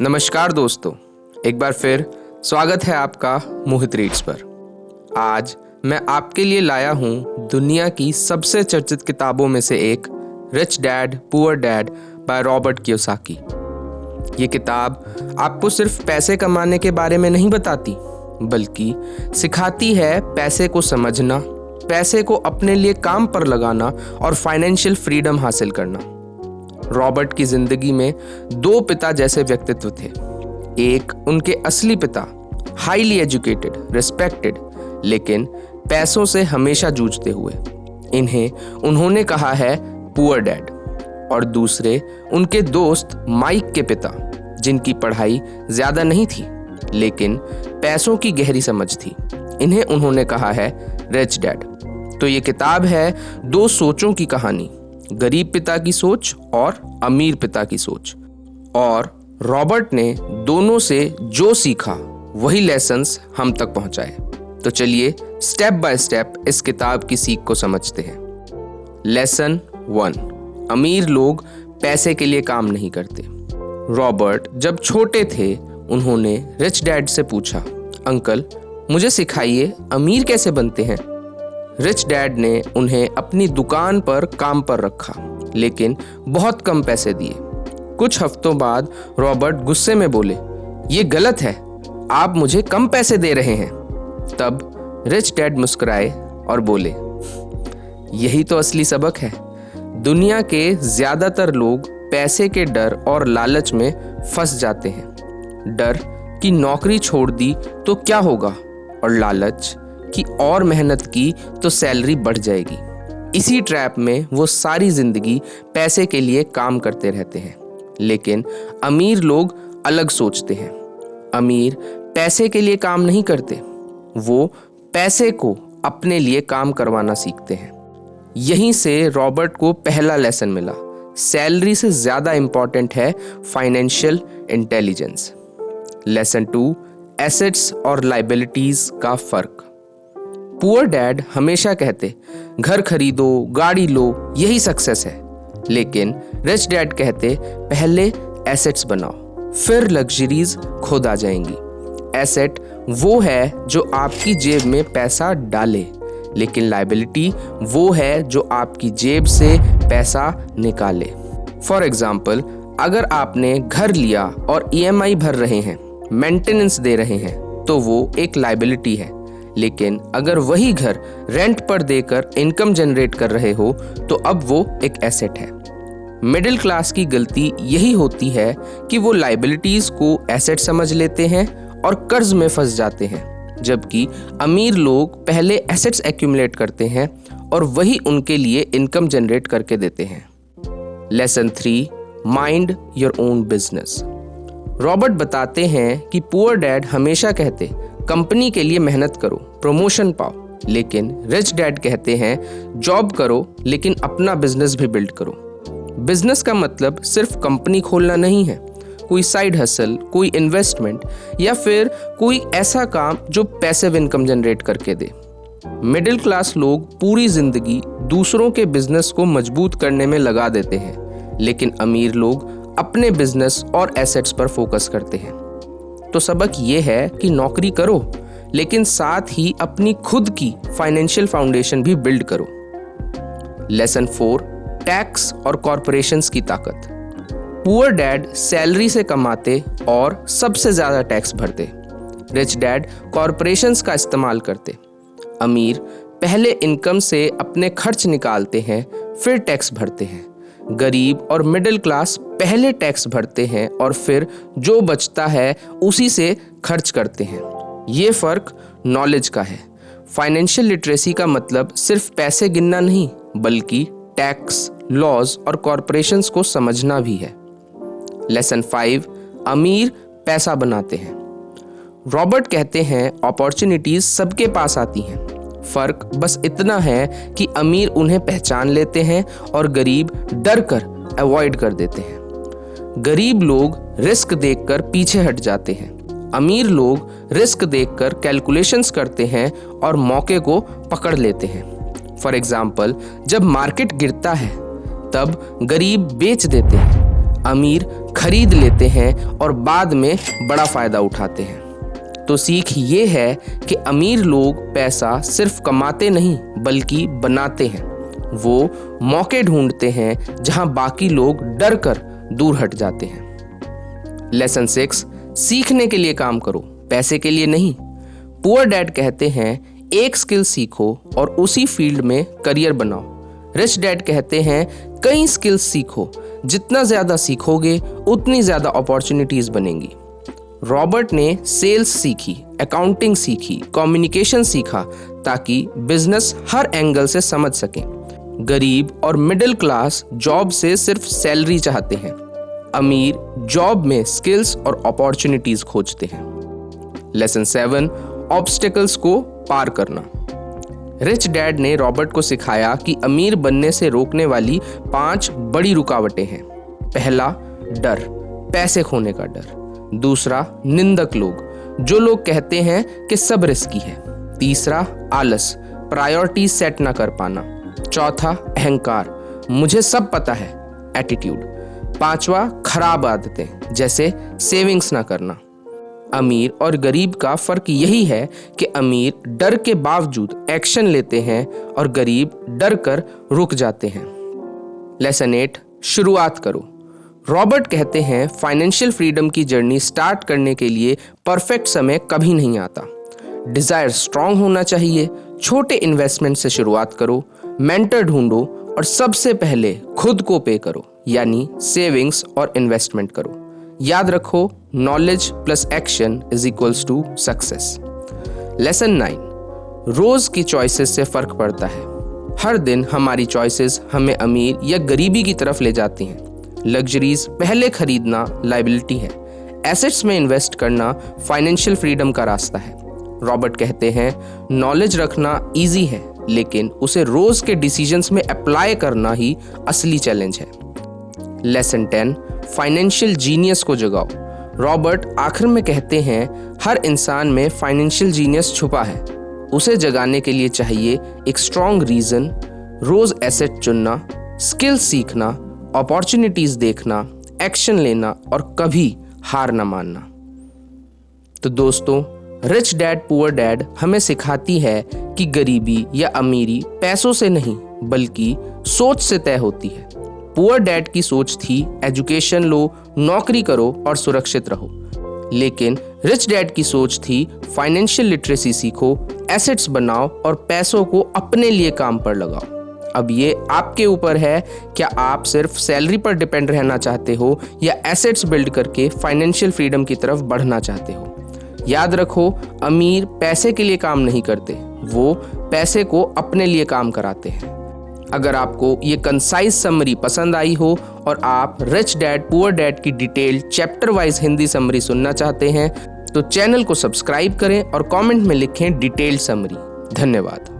नमस्कार दोस्तों, एक बार फिर स्वागत है आपका मोहित रीड्स पर। आज मैं आपके लिए लाया हूँ दुनिया की सबसे चर्चित किताबों में से एक, rich dad poor dad by Robert Kiyosaki. ये किताब आपको सिर्फ पैसे कमाने के बारे में नहीं बताती, बल्कि सिखाती है पैसे को समझना, पैसे को अपने लिए काम पर लगाना और फाइनेंशियल फ्रीडम हासिल करना। रॉबर्ट की जिंदगी में दो पिता जैसे व्यक्तित्व थे। एक उनके असली पिता, हाईली एजुकेटेड, रिस्पेक्टेड, लेकिन पैसों से हमेशा जूझते हुए। इन्हें उन्होंने कहा है पुअर डैड। और दूसरे उनके दोस्त माइक के पिता, जिनकी पढ़ाई ज्यादा नहीं थी लेकिन पैसों की गहरी समझ थी। इन्हें उन्होंने कहा है रिच डैड। तो ये किताब है दो सोचों की कहानी, गरीब पिता की सोच और अमीर पिता की सोच। और रॉबर्ट ने दोनों से जो सीखा वही लेसन्स हम तक पहुंचाए। तो चलिए स्टेप बाय स्टेप इस किताब की सीख को समझते हैं। लेसन 1, अमीर लोग पैसे के लिए काम नहीं करते। रॉबर्ट जब छोटे थे उन्होंने रिच डैड से पूछा, अंकल मुझे सिखाइए अमीर कैसे बनते हैं। रिच डैड ने उन्हें अपनी दुकान पर काम पर रखा, लेकिन बहुत कम पैसे दिए। कुछ हफ्तों बाद रॉबर्ट गुस्से में बोले, ये गलत है, आप मुझे कम पैसे दे रहे हैं। तब रिच डैड मुस्कुराए और बोले, यही तो असली सबक है। दुनिया के ज्यादातर लोग पैसे के डर और लालच में फंस जाते हैं। डर कि नौकरी छोड़ दी तो क्या होगा, और लालच कि और मेहनत की तो सैलरी बढ़ जाएगी। इसी ट्रैप में वो सारी जिंदगी पैसे के लिए काम करते रहते हैं। लेकिन अमीर लोग अलग सोचते हैं। अमीर पैसे के लिए काम नहीं करते, वो पैसे को अपने लिए काम करवाना सीखते हैं। यहीं से रॉबर्ट को पहला लेसन मिला, सैलरी से ज्यादा इंपॉर्टेंट है फाइनेंशियल इंटेलिजेंस। लेसन 2, एसेट्स और लाइबिलिटीज का फर्क। पुअर डैड हमेशा कहते, घर खरीदो, गाड़ी लो, यही सक्सेस है। लेकिन रिच डैड कहते, पहले एसेट्स बनाओ, फिर लग्जरीज खुद आ जाएंगी। एसेट वो है जो आपकी जेब में पैसा डाले, लेकिन लाइबिलिटी वो है जो आपकी जेब से पैसा निकाले। फॉर एग्जाम्पल, अगर आपने घर लिया और EMI भर रहे हैं, मेंटेनेंस दे रहे हैं, तो वो एक लाइबिलिटी है। लेकिन अगर वही घर रेंट पर देकर इनकम जनरेट कर रहे हो तो अब वो एक एसेट है। मिडिल क्लास की गलती यही होती है कि वो लाइबिलिटीज को एसेट समझ लेते हैं और कर्ज में फंस जाते हैं, जबकि अमीर लोग पहले एसेट्स एक्यूमुलेट करते हैं और वही उनके लिए इनकम जनरेट करके देते हैं। Lesson 3, mind your own business. Robert बताते हैं कि पुअर डैड हमेशा कहते, कंपनी के लिए मेहनत करो, प्रमोशन पाओ, लेकिन रिच डैड कहते हैं जॉब करो लेकिन अपना बिजनेस भी बिल्ड करो। बिजनेस का मतलब सिर्फ कंपनी खोलना नहीं है, कोई साइड हसल, कोई इन्वेस्टमेंट या फिर कोई ऐसा काम जो पैसिव इनकम जनरेट करके दे। मिडिल क्लास लोग पूरी जिंदगी दूसरों के बिजनेस को मजबूत करने में लगा देते हैं, लेकिन अमीर लोग अपने बिजनेस और एसेट्स पर फोकस करते हैं। तो सबक ये है कि नौकरी करो, लेकिन साथ ही अपनी खुद की फाइनेंशियल फाउंडेशन भी बिल्ड करो। लेसन 4, टैक्स और कॉरपोरेशंस की ताकत। पुअर डैड सैलरी से कमाते और सबसे ज्यादा टैक्स भरते। रिच डैड कॉरपोरेशंस का इस्तेमाल करते। अमीर पहले इनकम से अपने खर्च निकालते हैं, फिर टैक्स भरते हैं। गरीब और मिडिल क्लास पहले टैक्स भरते हैं और फिर जो बचता है उसी से खर्च करते हैं। ये फर्क नॉलेज का है। फाइनेंशियल लिटरेसी का मतलब सिर्फ पैसे गिनना नहीं, बल्कि टैक्स, लॉज और कॉरपोरेशंस को समझना भी है। लेसन 5, अमीर पैसा बनाते हैं। रॉबर्ट कहते हैं अपॉर्चुनिटीज सबके पास आती हैं, फर्क बस इतना है कि अमीर उन्हें पहचान लेते हैं और गरीब डर कर अवॉइड कर देते हैं। गरीब लोग रिस्क देखकर पीछे हट जाते हैं, अमीर लोग रिस्क देखकर कैलकुलेशंस करते हैं और मौके को पकड़ लेते हैं। फॉर एग्जाम्पल, जब मार्केट गिरता है तब गरीब बेच देते हैं, अमीर खरीद लेते हैं और बाद में बड़ा फायदा उठाते हैं। तो सीख ये है कि अमीर लोग पैसा सिर्फ कमाते नहीं बल्कि बनाते हैं। वो मौके ढूंढते हैं जहां बाकी लोग डर कर दूर हट जाते हैं। लेसन 6, सीखने के लिए काम करो, पैसे के लिए नहीं। पुअर डैड कहते हैं एक स्किल सीखो और उसी फील्ड में करियर बनाओ। रिच डैड कहते हैं कई स्किल्स सीखो, जितना ज्यादा सीखोगे उतनी ज्यादा अपॉर्चुनिटीज बनेंगी। रॉबर्ट ने सेल्स सीखी, अकाउंटिंग सीखी, कम्युनिकेशन सीखा ताकि बिजनेस हर एंगल से समझ सकें। गरीब और मिडिल क्लास जॉब से सिर्फ सैलरी चाहते हैं, अमीर जॉब में स्किल्स और अपॉर्चुनिटीज खोजते हैं। लेसन 7, ऑब्स्टिकल्स को पार करना। रिच डैड ने रॉबर्ट को सिखाया कि अमीर बनने से रोकने वाली 5 बड़ी रुकावटें हैं। पहला, डर, पैसे खोने का डर। दूसरा, निंदक लोग, जो लोग कहते हैं कि सब रिस्की है। तीसरा, आलस, प्रायोरिटी सेट ना कर पाना। चौथा, अहंकार, मुझे सब पता है, एटीट्यूड। पांचवा, खराब आदतें जैसे सेविंग्स ना करना। अमीर और गरीब का फर्क यही है कि अमीर डर के बावजूद एक्शन लेते हैं और गरीब डर कर रुक जाते हैं। लेसन 8, शुरुआत करो। रॉबर्ट कहते हैं फाइनेंशियल फ्रीडम की जर्नी स्टार्ट करने के लिए परफेक्ट समय कभी नहीं आता। डिजायर स्ट्रांग होना चाहिए, छोटे इन्वेस्टमेंट से शुरुआत करो, मेंटर ढूंढो और सबसे पहले खुद को पे करो, यानी सेविंग्स और इन्वेस्टमेंट करो। याद रखो, knowledge plus action is equals to success. Lesson 9, रोज की चॉइसेस से फर्क पड़ता है। हर दिन हमारी चॉइसेस हमें अमीर या गरीबी की तरफ ले जाती हैं। लग्जरीज पहले खरीदना लायबिलिटी है, एसेट्स में इन्वेस्ट करना फाइनेंशियल फ्रीडम का रास्ता है। रॉबर्ट कहते हैं नॉलेज रखना इजी है, लेकिन उसे रोज के डिसीजंस में अप्लाई करना ही असली चैलेंज है। लेसन 10, फाइनेंशियल जीनियस को जगाओ। रॉबर्ट आखिर में कहते हैं हर इंसान में फाइनेंशियल जीनियस छुपा है, उसे जगाने के लिए चाहिए एक स्ट्रॉन्ग रीजन, रोज एसेट चुनना, स्किल सीखना, अपॉर्चुनिटीज देखना, एक्शन लेना और कभी हार न मानना। तो दोस्तों, रिच डैड पुअर डैड हमें सिखाती है कि गरीबी या अमीरी पैसों से नहीं बल्कि सोच से तय होती है। पुअर डैड की सोच थी एजुकेशन लो, नौकरी करो और सुरक्षित रहो, लेकिन रिच डैड की सोच थी फाइनेंशियल लिटरेसी सीखो, एसेट्स बनाओ और पैसों को अपने लिए काम पर लगाओ। अब ये आपके ऊपर है, क्या आप सिर्फ सैलरी पर डिपेंड रहना चाहते हो या एसेट्स बिल्ड करके फाइनेंशियल फ्रीडम की तरफ बढ़ना चाहते हो। याद रखो, अमीर पैसे के लिए काम नहीं करते, वो पैसे को अपने लिए काम कराते हैं। अगर आपको ये कंसाइज समरी पसंद आई हो और आप रिच डैड पुअर डैड की detailed chapter wise Hindi summary सुनना चाहते हैं तो चैनल को सब्सक्राइब करें और कमेंट में लिखें डिटेल्ड समरी। धन्यवाद।